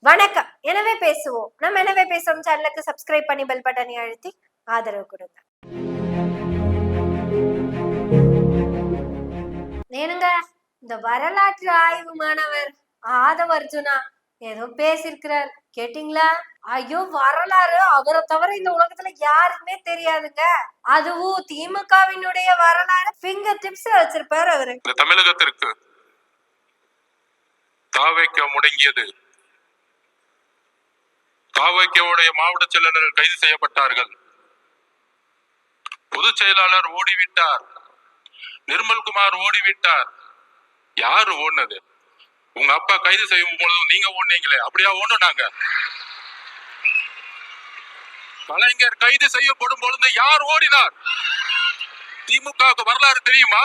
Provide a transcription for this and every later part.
வணக்கம். எனவே பேசுவோம். நம்ம எனவே பேசுவோம் சேனலுக்கு சப்ஸ்கிரைப் பண்ணி பெல் பட்டனை அழுத்தி ஆதரவு கொடுங்க. ஏனுங்க, இந்த வரலாற்று ஆய்வு மாணவர் ஆதவ அர்ஜுனா ஏதோ பேசியிருக்கிறார், கேட்டீங்களா? ஐயோ, வரலாறு அவரை தவிர இந்த உலகத்துல யாருக்குமே தெரியாதுங்க. அதுவும் திமுகவினுடைய வரலாறு ஃபிங்கர் டிப்ஸ் வச்சிருப்பாரு அவரு. தமிழகத்திற்கு தாவைக்க முடங்கியது. தாவைக்கவுடைய மாவட்ட செயலாளர்கள் கைது செய்யப்பட்டார்கள். பொதுச் செயலாளர் ஓடிவிட்டார். நிர்மல்குமார் ஓடிவிட்டார். யாரு ஓடுனது? உங்க அப்பா கைது செய்யும் பொழுது நீங்க ஓடுனீங்களே, அப்படியா ஓடுனாங்க? கலைஞர் கைது செய்யப்படும் பொழுது யார் ஓடினார்? திமுக வரலாறு தெரியுமா?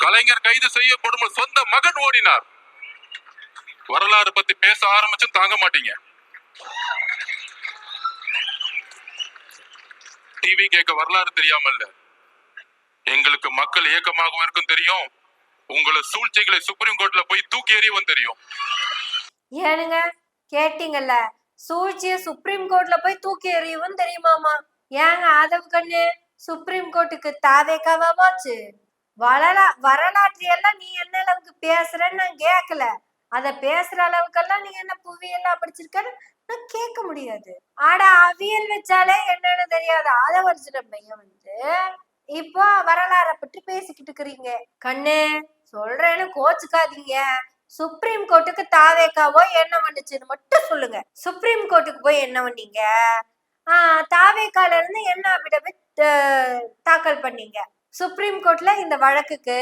கலைஞர் கைது செய்யப்படும் சொந்த மகன் ஓடினார். வரலாறு பத்தி பேச ஆரம்பிச்சு தாங்க மாட்டீங்க. டிவி கேட்க வரலாறு தெரியாமல்ல, எங்களுக்கு மக்கள் இயக்கமாக இருக்கும் தெரியும். உங்களை சூழ்ச்சிகளை சுப்ரீம் கோர்ட்ல போய் தூக்கி எறியவும் தெரியும். ஏனுங்க, கேட்டீங்கல்ல, சூழ்ச்சிய சுப்ரீம் கோர்ட்ல போய் தூக்கி எறியவும் தெரியுமாமா? ஏங்க ஆதவ் கண்ணு, சுப்ரீம் கோர்ட்டுக்கு தாவேக்காவா போச்சு? வரலாற்று எல்லாம் நீ என்ன அளவுக்கு பேசுறன்னு நான் கேட்கல. அத பேசுற அளவுக்கெல்லாம் நீ என்ன புவியெல்லாம் படிச்சிருக்கன்னு நான் கேட்க முடியாது. ஆடா, அவியல் வச்சாலே என்னன்னு தெரியாது ஆதவர்ஜுன பையன் இப்போ வரலாறை பற்றி பேசிக்கிட்டு இருக்கிறீங்க. கண்ணு சொல்றேன்னு கோச்சுக்காதீங்க. சுப்ரீம் கோர்ட்டுக்கு தாவேக்காவோ என்ன பண்ணுச்சுன்னு மட்டும் சொல்லுங்க. சுப்ரீம் கோர்ட்டுக்கு போய் என்ன பண்ணீங்க? தாவேக்கால இருந்து என்ன அபிடவிட் தாக்கல் பண்ணீங்க. சுப்ரீம் கோர்ட்ல இந்த வழக்குக்கு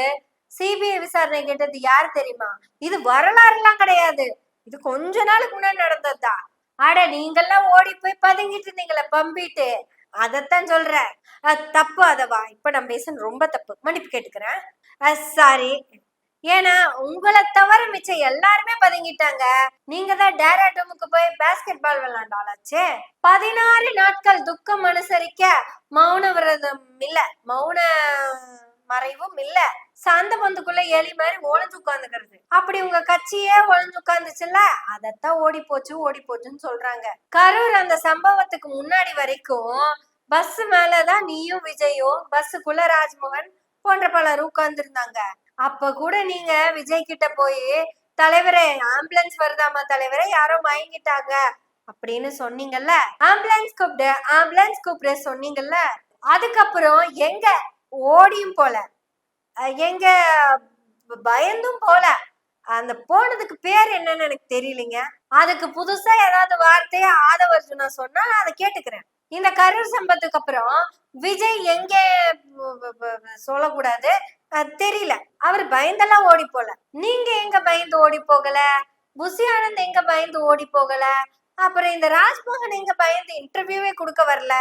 சிபிஐ விசாரணை கேட்டது யாரு தெரியுமா? இது வரலாறு எல்லாம் கிடையாது, இது கொஞ்ச நாளுக்கு முன்னாடி நடந்ததுதான். ஆட, நீங்கெல்லாம் ஓடி போய் பதுங்கிட்டு இருந்தீங்களே பம்பிட்டு, அதத்தான் சொல்றேன். தப்பு அதவா, இப்ப நான் பேசுறது ரொம்ப தப்பு, மன்னிப்பு கேட்டுக்கிறேன். சாரி. ஏன்னா உங்களை தவிர மிச்சம் எல்லாருமே பதுங்கிட்டாங்க. நீங்க தான் டேராடூமுக்கு போய் பாஸ்கெட் பால் விளையாண்டாலாச்சு. 16 நாட்கள் துக்கம் அனுசரிக்க மௌன விரதம் இல்ல, மௌன மறைவும் இல்ல, சந்த பந்துக்குள்ள எலி மாதிரி ஒளிஞ்சு உட்கார்ந்துக்கிறது. அப்படி உங்க கட்சியே ஒளிஞ்சு உட்கார்ந்துச்சுல்ல, அதத்தான் ஓடி போச்சுன்னு சொல்றாங்க. கரூர் அந்த சம்பவத்துக்கு முன்னாடி வரைக்கும் பஸ் மேலதான் நீயும் விஜயும், பஸ்ஸுக்குள்ள ராஜ்மோகன் போன்ற பலரும் உட்கார்ந்து இருந்தாங்க. அப்ப கூட நீங்க விஜய் கிட்ட போய், தலைவரே ஆம்புலன்ஸ் வருதாமா தலைவரே, யாரோ மயங்கிட்டாங்க அப்படின்னு சொன்னீங்கல்ல. ஆம்புலன்ஸ் கூப்பிடு சொன்னீங்கல்ல. அதுக்கப்புறம் எங்க ஓடியும் போல, எங்க பயந்தும் போல. அந்த போனதுக்கு பேர் என்னன்னு எனக்கு தெரியலீங்க. அதுக்கு புதுசா ஏதாவது வார்த்தையை ஆதவர்ஜுனா சொன்னா நான் அதை கேட்டுக்கிறேன். இந்த கரூர் சம்பவத்துக்கு அப்புறம் விஜய் எங்க சொல்லக்கூடாது தெரியல, அவர் பயந்தெல்லாம் ஓடி போல. நீங்க எங்க பயந்து ஓடி போகல? புசி ஆனந்த் எங்க பயந்து ஓடி போகல? அப்புறம் இந்த ராஜ்மோகன் எங்க பயந்து இன்டர்வியூவே கொடுக்க வரல?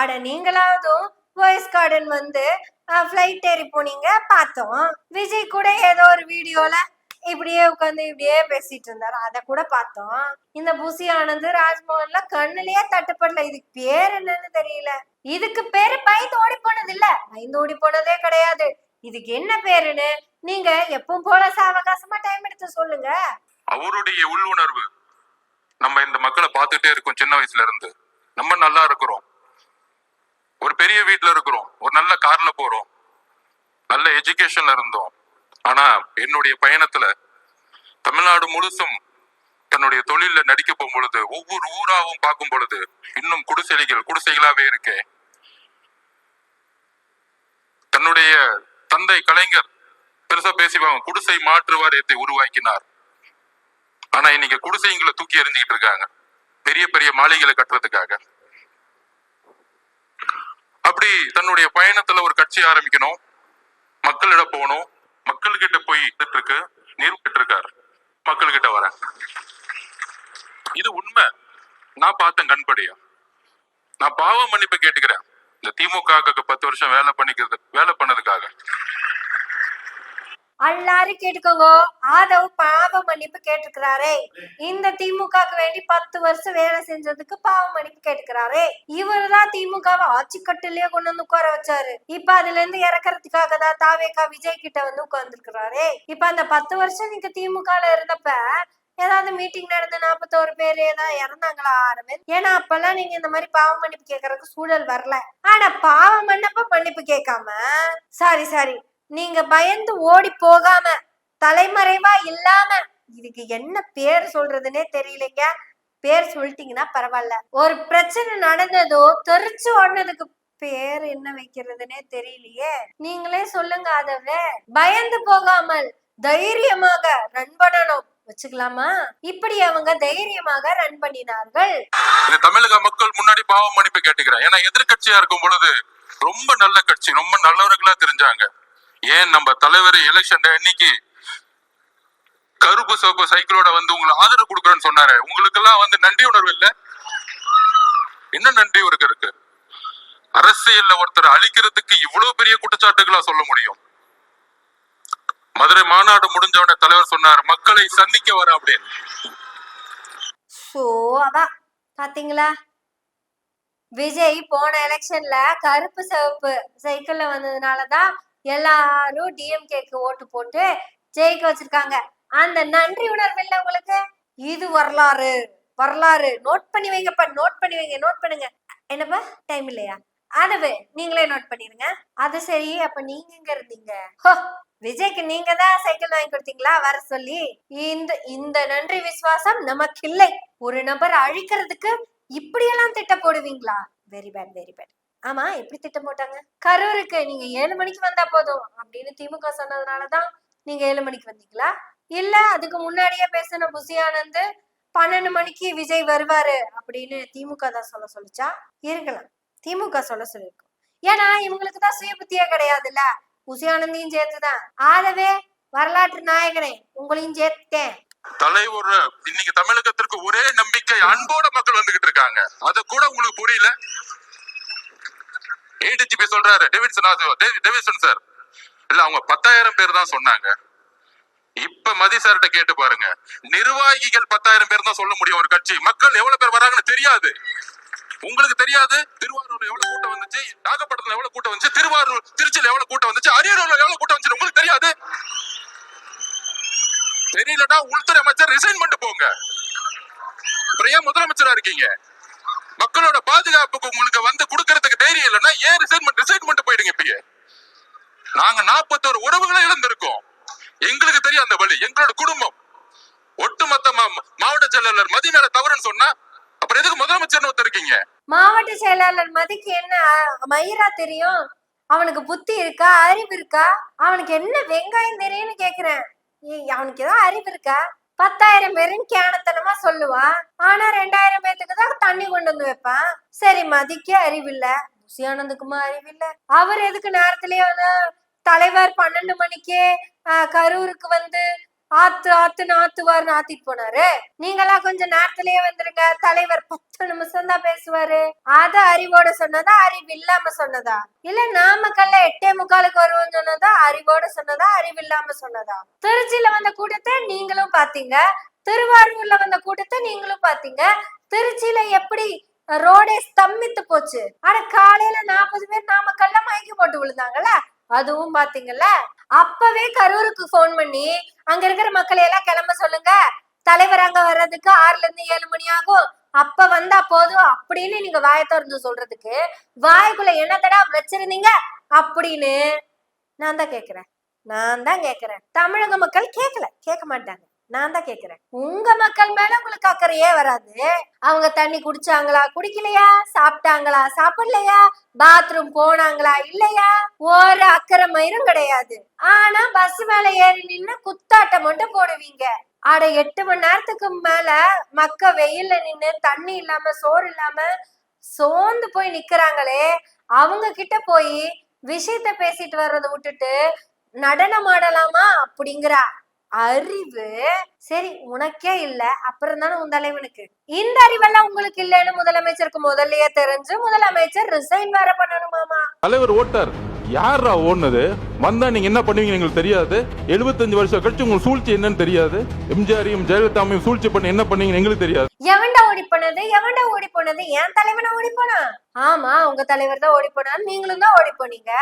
ஆட, நீங்களாவதும் வாய்ஸ் கார்டன் ஃபிளைட் ஏறி போனீங்க, பார்த்தோம். விஜய் கூட ஏதோ ஒரு வீடியோல இப்படியே உட்காந்து இப்படியே பேசிட்டு இருந்தாரு, அத கூட பார்த்தோம். இந்த புசி ஆனந்த் ராஜ்மோகன்ல கண்ணுலயே தட்டுப்படல. இதுக்கு பேர் என்னன்னு தெரியல. இதுக்கு பேரு பயந்து ஓடி போனது இல்ல, பயந்து ஓடி போனதே கிடையாது. இதுக்கு என்ன பேருன்னு நீங்க எப்பவும் போல சாவகாசமா டைம் எடுத்து சொல்லுங்க. அவருடைய உள்ளுணர்வு நம்ம இந்த மக்களை பார்த்துட்டே இருக்கோம். சின்ன வயசுல இருந்து நம்ம நல்லா இருக்கிறோம், ஒரு பெரிய வீட்டுல இருக்கிறோம், ஒரு நல்ல கார்ல போறோம், நல்ல எஜுகேஷன்ல இருந்தோம். ஆனா என்னுடைய பயணத்துல தமிழ்நாடு முழுசும் தன்னுடைய தொழில நடிக்க போகும் பொழுது, ஒவ்வொரு ஊராவும் பார்க்கும் பொழுது இன்னும் குடிசைகளாவே இருக்கு. தன்னுடைய தந்தை கலைஞர் பெருசா பேசிவாங்க, குடிசை மாற்று வாரியத்தை உருவாக்கினார். ஆனா இன்னைக்கு குடிசைங்களை தூக்கி எறிஞ்சுக்கிட்டு இருக்காங்க பெரிய பெரிய மாளிகைகளை கட்டுறதுக்காக. அப்படி தன்னுடைய பயணத்துல ஒரு கட்சி ஆரம்பிக்கணும், மக்களிடம் போகணும், மக்கள்கிட்ட போய் நிரூபிட்டு இருக்காரு. மக்கள்கிட்ட வர இது உண்மை, நான் பார்த்தேன் கண்படியா. நான் பாவ மன்னிப்பு கேட்டுக்கிறேன் இந்த திமுக 10 வருஷம் வேலை பண்ணதுக்காக. எல்லாரும் கேட்டுக்கோங்க, ஆதவ் பாவ மன்னிப்பு கேட்டுக்கிறாரே. இந்த திமுகக்கு வேண்டி 10 வருஷம் வேலை செஞ்சதுக்கு பாவ மன்னிப்பு கேட்டுக்கிறாரே. இவருதான் திமுகவை ஆட்சி கட்டிலேயே கொண்டு வந்து உட்கார வச்சாரு. இப்ப அதுல இருந்து இறக்கறதுக்காக தான் தாவேக்கா விஜய் கிட்ட உட்கார்ந்துருக்கிறாரே. இப்ப அந்த 10 வருஷம் நீங்க திமுகல இருந்தப்ப ஏதாவது மீட்டிங் நடந்து 41 பேர் ஏதாவது இறந்தாங்களா 6 பேர்? ஏன்னா அப்பெல்லாம் நீங்க இந்த மாதிரி பாவ மன்னிப்பு கேட்கறதுக்கு சூழல் வரல. ஆனா பாவம் பண்ணப்ப மன்னிப்பு கேட்காம சாரி நீங்க பயந்து ஓடி போகாம தலைமறைவா இல்லாம, இதுக்கு என்ன பேர் சொல்றதுன்னே தெரியலைங்க. பேர் சொல்லிட்டீங்கன்னா பரவாயில்ல. ஒரு பிரச்சனை நடந்ததோ தெரிச்சு ஓடுனதுக்கு பேர் என்ன வைக்கிறதுனே தெரியலையே. நீங்களே சொல்லுங்க. அதவே பயந்து போகாமல் தைரியமாக ரன் பண்ணணும் வச்சுக்கலாமா? இப்படி அவங்க தைரியமாக ரன் பண்ணினார்கள். தமிழக மக்கள் முன்னாடி பாவ மன்னிப்பு கேட்டுக்கிறேன். ஏன்னா எதிர்கட்சியா இருக்கும் பொழுது ரொம்ப நல்ல கட்சி, ரொம்ப நல்லவர்களா தெரிஞ்சாங்க. ஏன் நம்ம தலைவர் எலெக்ஷன் அன்னைக்கு கருப்பு சிவப்பு சைக்கிளோட வந்து உங்களுக்கு ஆதரவு கொடுக்குறேன்னு சொன்னாரு. உங்களுக்கு எல்லாம் வந்து நன்றி உணர்வு இல்ல? என்ன நன்றி இருக்கு? அரசியல்ல ஒருத்தர் அழிக்கிறதுக்கு இவ்வளவு பெரிய குற்றச்சாட்டுகளா சொல்ல முடியும்? மதுரை மாநாடு முடிஞ்சவன தலைவர் சொன்னார், மக்களை சந்திக்க வர அப்படின்னு. அதான் பாத்தீங்களா, விஜய் போன எலெக்ஷன்ல கருப்பு சிவப்பு சைக்கிள்ல வந்ததுனாலதான் எல்லாரும் டிஎம்கேக்கு ஓட்டு போட்டு ஜெயிக்க வச்சிருக்காங்க. அந்த நன்றி உணர்வு இல்ல உங்களுக்கு? இது வரலாறு நோட் பண்ணி வைங்கப்பா, நோட் பண்ணுங்க. என்னப்பா டைம் இல்லையா? அதுவே நீங்களே நோட் பண்ணிருங்க. அது சரி, அப்ப நீங்க எங்க இருந்தீங்க? விஜய்க்கு நீங்க தான் சைக்கிள் வாங்கி கொடுத்தீங்களா வர சொல்லி? இந்த நன்றி விசுவாசம் நமக்கு இல்லை. ஒரு நபர் அழிக்கிறதுக்கு இப்படியெல்லாம் திட்டம் போடுவீங்களா? Very bad. ஆமா, எப்படி திட்டம் போட்டாங்க? கரூருக்கு நீங்க 7 மணிக்கு வந்தா போதும் அப்படின்னு திமுக சொன்னதுனாலதான் நீங்க 7 மணிக்கு வந்தீங்களா? இல்ல அதுக்கு முன்னாடியே பேசின புசி ஆனந்த் 12 மணிக்கு விஜய் வருவாரு அப்படின்னு திமுக தான் சொல்லிச்சா? இருக்கலாம், திமுக சொல்லிருக்கும். ஏன்னா இவங்களுக்கு தான் சுய புத்தியே கிடையாதுல்ல. புசி ஆனந்தையும் சேர்த்துதான். ஆகவே வரலாற்று நாயகனே உங்களையும் சேர்த்தேன். தலைவர் இன்னைக்கு தமிழகத்திற்கு ஒரே நம்பிக்கை, அன்போட மக்கள் வந்துகிட்டு இருக்காங்க. அது கூட உங்களுக்கு புரியல? ஏடிஜிபி சொல்றாரு டேவிட்சன் சார், இல்ல அவங்க 10,000 பேர் தான் சொன்னாங்க. இப்ப மதி சார்கிட்ட கேட்டு பாருங்க, நிர்வாகிகள் 10,000 பேர் தான் சொல்ல முடியும் ஒரு கட்சி. மக்கள் எவ்வளவு பேர் வராங்கன்னு தெரியாது. உங்களுக்கு தெரியாது. திருவாரூர்ல எவ்வளவு கூட்டம் வந்துச்சு, நாகப்பட்டினத்துல எவ்வளவு கூட்டம் வந்துச்சு, திருச்சியில எவ்வளவு கூட்டம் வந்துச்சு, அரியலூர்ல எவ்வளவு கூட்டம் வந்துச்சு உங்களுக்கு தெரியாது. தெரியலன்னா உள்துறை அமைச்சர் ரிசைன் பண்ணிட்டு போங்க. அப்புறம் ஏன் முதலமைச்சரா இருக்கீங்க? மக்களோட பாதுகாப்புக்கு உங்களுக்கு வந்து கொடுக்கறதுக்கு தைரியம் இல்லைன்னா ஏன் ரிசைன் பண்ணிட்டு போயிடுங்க. இப்பயே நாங்க 41 உறவுகளை இழந்திருக்கோம். எங்களுக்கு தெரியும் அந்த வழி. எங்களோட குடும்பம் ஒட்டுமொத்த மாவட்ட செயலாளர் மதி மேல தவறுன்னு சொன்னா அப்புறம் எதுக்கு முதலமைச்சர் ஒருத்தருக்கீங்க? மாவட்ட செயலாளர் மதிக்கு என்ன மயிரா தெரியும்? அவனுக்கு புத்தி இருக்கா, அறிவு இருக்கா? அவனுக்கு என்ன வெங்காயம் தெரியும்னு கேக்குறேன். அவனுக்கு ஏதாவது அறிவு இருக்கா? 10,000 பேருன்னு கேனத்தனமா சொல்லுவான். ஆனா 2,000 பேத்துக்கு தான் தண்ணி கொண்டு வந்து வைப்பான். சரி, மதிக்கு அறிவு இல்ல, புசி ஆனந்துக்குமா அறிவு இல்ல. அவர் எதுக்கு நேரத்திலேயே தலைவர் 12 மணிக்கே கரூருக்கு வந்து ஆத்துவார்னு ஆத்திட்டு போனாரு? நீங்களாம் கொஞ்சம் நேரத்திலேயே வந்துருங்க. தலைவர் 10 நிமிஷம் தான் பேசுவாரு. அத அறிவோட சொன்னதா, அறிவு இல்லாம சொன்னதா? இல்ல நாமக்கல்ல 8:45 வருவோம்னு சொன்னதா, அறிவோட சொன்னதா, அறிவு இல்லாம சொன்னதா? திருச்சியில வந்த கூட்டத்தை நீங்களும் பாத்தீங்க, திருவாரூர்ல வந்த கூட்டத்தை நீங்களும் பாத்தீங்க. திருச்சியில எப்படி ரோடே ஸ்தம்பித்து போச்சு. ஆனா காலையில 40 பேர் நாமக்கல்ல மயக்கி போட்டு விழுந்தாங்கல்ல, அதுவும் பாத்தீங்கல்ல. அப்பவே கரூருக்கு போன் பண்ணி அங்க இருக்கிற மக்களை எல்லாம் கிளம்ப சொல்லுங்க, தலைவர் அங்க வர்றதுக்கு 6ல இருந்து 7 மணி ஆகும், அப்ப வந்தா போதும் அப்படின்னு நீங்க வாயை திறந்து சொல்றதுக்கு வாய்க்குள்ள என்னத்தடா வச்சிருந்தீங்க அப்படின்னு நான் தான் கேக்குறேன். தமிழக மக்கள் கேட்க மாட்டாங்க. நான் தான் கேக்குறேன். உங்க மக்கள் மேல உங்களுக்கு அக்கறையே வராது. அவங்க தண்ணி குடிச்சாங்களா, குடிக்கலையா, சாப்பிட்டாங்களா, சாப்பிடலையா, பாத்ரூம் போனாங்களா, இல்லையா, ஒரு அக்கறை மயிரும் கிடையாது. ஆனா பஸ் மேல ஏறி நின்னு குத்தாட்டம் மட்டும் போடுவீங்க. 8 மணி நேரத்துக்கு மேல மக்க வெயில்ல நின்னு தண்ணி இல்லாம சோறு இல்லாம சோர்ந்து போய் நிக்கிறாங்களே, அவங்க கிட்ட போய் விஷயத்த பேசிட்டு வர்றதை விட்டுட்டு நடனம் ஆடலாமா அப்படிங்கிற அறிவு சரி உனக்கே இல்ல, அப்புறம் தானே உன் தலைவனுக்கு. இந்த அறிவெல்லாம் உங்களுக்கு இல்லைன்னு முதலமைச்சருக்கு முதல்லயே தெரிஞ்சு முதலமைச்சர் ரிசைன் வேற பண்ணணுமாமா. தலைவர் ஓட்டார் யாரா ஓடுனது? வந்தா நீங்க என்ன பண்ணுவீங்க எங்களுக்கு தெரியாது. 75 வருஷம் கழிச்சு உங்களுக்கு சூழ்ச்சி என்னன்னு தெரியாது. எம்ஜிஆரையும் ஜெயலலிதாவையும் சூழ்ச்சி பண்ணி என்ன பண்ணீங்கன்னு எங்களுக்கு தெரியாது. எவன்டா ஓடி போனது? என் தலைவனா ஓடி போனா? ஆமா, உங்க தலைவர் தான் ஓடி போனாரு, நீங்களும் தான் ஓடி போனீங்க.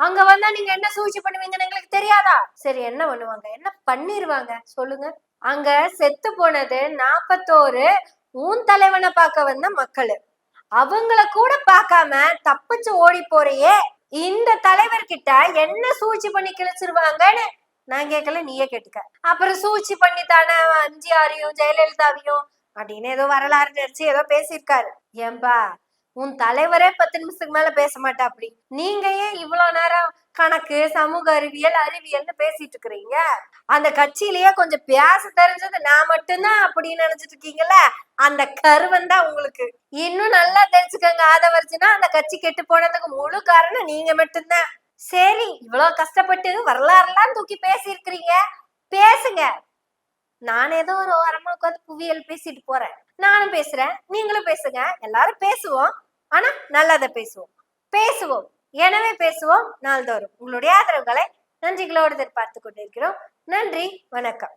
அங்க வந்தா நீங்க என்ன சூழ்ச்சி பண்ணுவீங்கன்னு எங்களுக்கு தெரியாதா? சரி, என்ன பண்ணுவாங்க, என்ன பண்ணிருவாங்க சொல்லுங்க. அங்க செத்து போனது 41 உன் தலைவனை பார்க்க வந்த மக்களு. அவங்கள கூட பார்க்காம தப்பிச்சு ஓடி போறியே, இந்த தலைவர்கிட்ட என்ன சூழ்ச்சி பண்ணி கிழிச்சிருவாங்கன்னு நான் கேட்கல, நீயே கேட்டுக்க. அப்புறம் சூழ்ச்சி பண்ணித்தானே எம்ஜிஆரையும் ஜெயலலிதாவையும் அப்படின்னு ஏதோ வரலாறு நினைச்சு ஏதோ பேசியிருக்காரு. ஏன்பா உன் தலைவரே 10 நிமிஷத்துக்கு மேல பேச மாட்டா. அப்படி நீங்க ஏன் இவ்வளவு நேரம் கணக்கு, சமூக அறிவியல்னு பேசிட்டு இருக்கிறீங்க? அந்த கட்சியிலேயே கொஞ்சம் பேச தெரிஞ்சது நான் மட்டும்தான் அப்படின்னு நினைச்சிட்டு இருக்கீங்கல்ல, அந்த கருவம் தான் உங்களுக்கு. இன்னும் நல்லா தெரிஞ்சுக்கங்க ஆதவர்ஜுனா, அந்த கட்சி கெட்டு போனதுக்கு முழு காரணம் நீங்க மட்டும்தான். சரி, இவ்வளவு கஷ்டப்பட்டு வரலாறுலாம் தூக்கி பேசியிருக்கிறீங்க, பேசுங்க. நான் ஏதோ ஒரு ஓரமா உட்காந்து புவியியல் பேசிட்டு போறேன். நானும் பேசுறேன், நீங்களும் பேசுங்க, எல்லாரும் பேசுவோம். ஆனா நல்லதை பேசுவோம். எனவே பேசுவோம் நாள்தோறும். உங்களுடைய ஆதரவுகளை நன்றிகளோடு எதிர்பார்த்து கொண்டிருக்கிறோம். நன்றி, வணக்கம்.